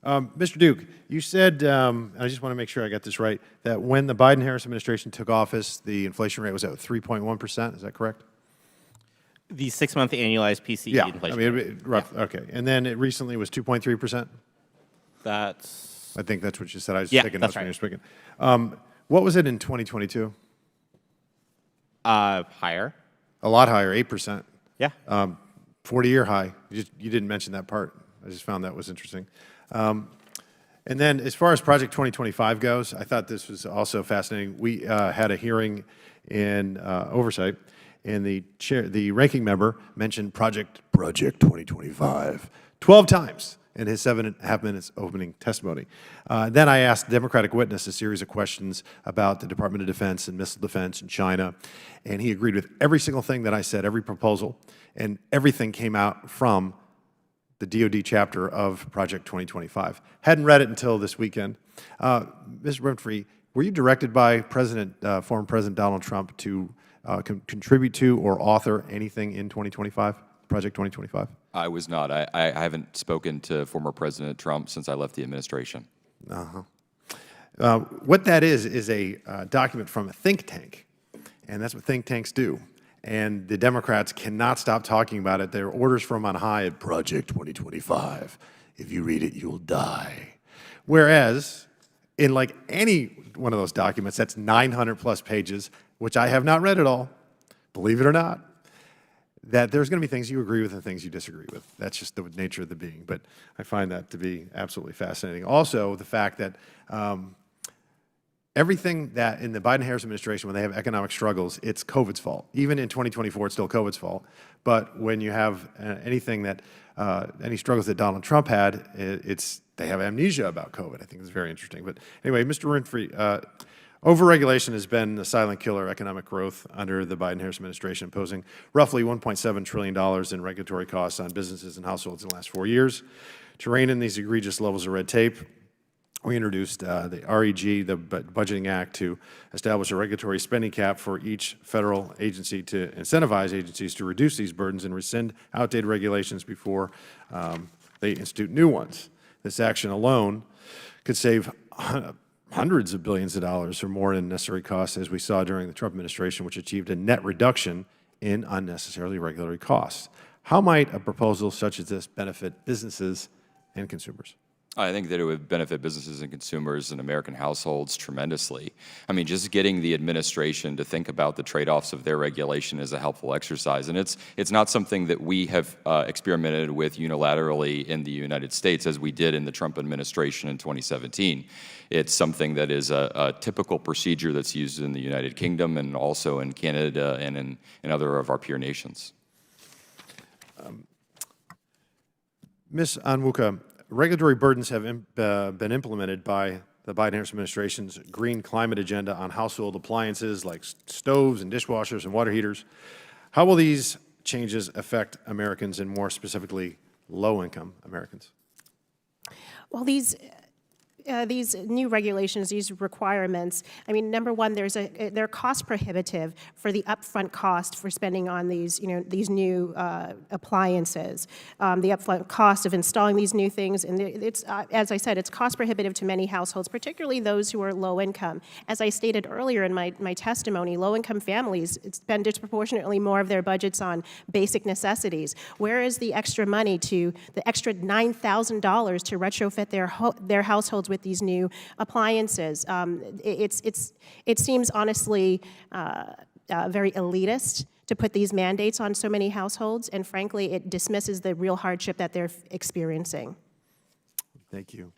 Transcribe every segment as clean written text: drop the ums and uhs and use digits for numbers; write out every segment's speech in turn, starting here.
Mr. Duke, you said, I just want to make sure I got this right, that when the Biden-Harris administration took office, the inflation rate was at 3.1%. Is that correct? The 6-month annualized PCE inflation rate. I mean, rough, yeah. Okay. And then it recently was 2.3%? That's... I think that's what you said. I was taking that's notes when you right. were speaking. What was it in 2022? Higher. A lot higher, 8%. Yeah. 40-year high. You didn't mention that part. I just found that was interesting. And then as far as Project 2025 goes, I thought this was also fascinating. We had a hearing in Oversight, and the ranking member mentioned Project 2025 12 times in his 7.5 minutes opening testimony. Then I asked the Democratic witness a series of questions about the Department of Defense and missile defense and China, and he agreed with every single thing that I said, every proposal, and everything came out from the DoD chapter of Project 2025. Hadn't read it until this weekend. Ms. Winfrey, were you directed by former President Donald Trump to contribute to or author anything in 2025, Project 2025? I was not. I haven't spoken to former President Trump since I left the administration. What that is a document from a think tank, and that's what think tanks do. And the Democrats cannot stop talking about it. There are orders from on high at Project 2025. If you read it, you'll die. Whereas, in like any one of those documents, that's 900 plus pages, which I have not read at all, believe it or not, that there's going to be things you agree with and things you disagree with. That's just the nature of the being. But I find that to be absolutely fascinating. Also, the fact that everything that in the Biden-Harris administration, when they have economic struggles, it's COVID's fault. Even in 2024, it's still COVID's fault. But when you have anything that, any struggles that Donald Trump had, they have amnesia about COVID. I think it's very interesting. But anyway, Mr. Winfrey, overregulation has been the silent killer of economic growth under the Biden-Harris administration, posing roughly $1.7 trillion in regulatory costs on businesses and households in the last 4 years. To rein in these egregious levels of red tape, we introduced the REG, the Budgeting Act, to establish a regulatory spending cap for each federal agency to incentivize agencies to reduce these burdens and rescind outdated regulations before they institute new ones. This action alone could save hundreds of billions of dollars or more in necessary costs, as we saw during the Trump administration, which achieved a net reduction in unnecessarily regulatory costs. How might a proposal such as this benefit businesses and consumers? I think that it would benefit businesses and consumers and American households tremendously. I mean, just getting the administration to think about the trade-offs of their regulation is a helpful exercise. And it's not something that we have experimented with unilaterally in the United States as we did in the Trump administration in 2017. It's something that is a typical procedure that's used in the United Kingdom and also in Canada and in other of our peer nations. Ms. Onwuka, regulatory burdens have been implemented by the Biden-Harris administration's green climate agenda on household appliances like stoves and dishwashers and water heaters. How will these changes affect Americans, and more specifically, low-income Americans? Well, these new regulations, these requirements, I mean, number one, they're cost prohibitive for the upfront cost for spending on these, these new appliances, the upfront cost of installing these new things, and it's, as I said, it's cost prohibitive to many households, particularly those who are low income. As I stated earlier in my testimony, low-income families spend disproportionately more of their budgets on basic necessities. Where is the extra money the extra $9,000 to retrofit their households with these new appliances? It seems honestly very elitist to put these mandates on so many households, and frankly, it dismisses the real hardship that they're experiencing. Thank you.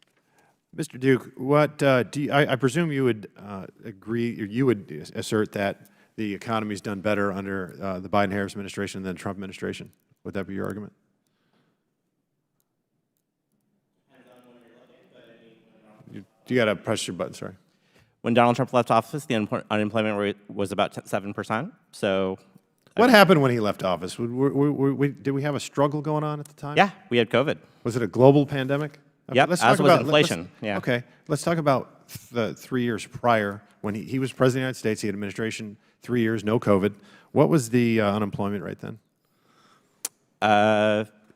Mr. Duke, what I presume you would agree, or you would assert that the economy's done better under the Biden-Harris administration than the Trump administration. Would that be your argument? You got to press your button, sorry. When Donald Trump left office, the unemployment rate was about 7%. So, what happened when he left office? Did we have a struggle going on at the time? Yeah, we had COVID. Was it a global pandemic? Yep, as was inflation. Yeah. Okay, let's talk about the 3 years prior when he was president of the United States. He had administration 3 years, no COVID. What was the unemployment rate then?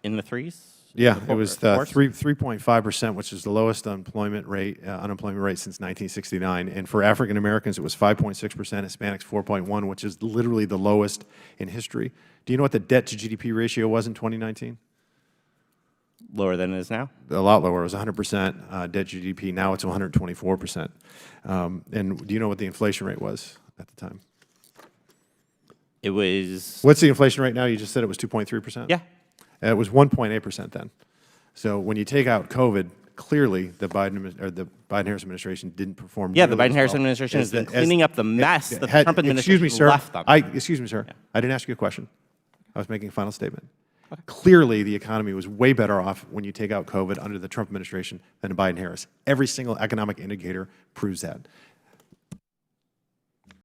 In the threes. Yeah, it was reports? 3.5%, which is the lowest unemployment rate since 1969. And for African Americans, it was 5.6%, Hispanics 4.1%, which is literally the lowest in history. Do you know what the debt to GDP ratio was in 2019? Lower than it is now? A lot lower. It was 100% debt to GDP. Now it's 124%. And do you know what the inflation rate was at the time? It was, What's the inflation rate now? You just said it was 2.3%? yeah. It was 1.8% then. So when you take out COVID, clearly the Biden-Harris administration didn't perform. Yeah, the nearly as Biden-Harris well administration as has been the- cleaning up the mess that the Trump administration Excuse me, sir. left them. Excuse me, sir. I didn't ask you a question. I was making a final statement. Clearly, the economy was way better off when you take out COVID under the Trump administration than the Biden-Harris. Every single economic indicator proves that.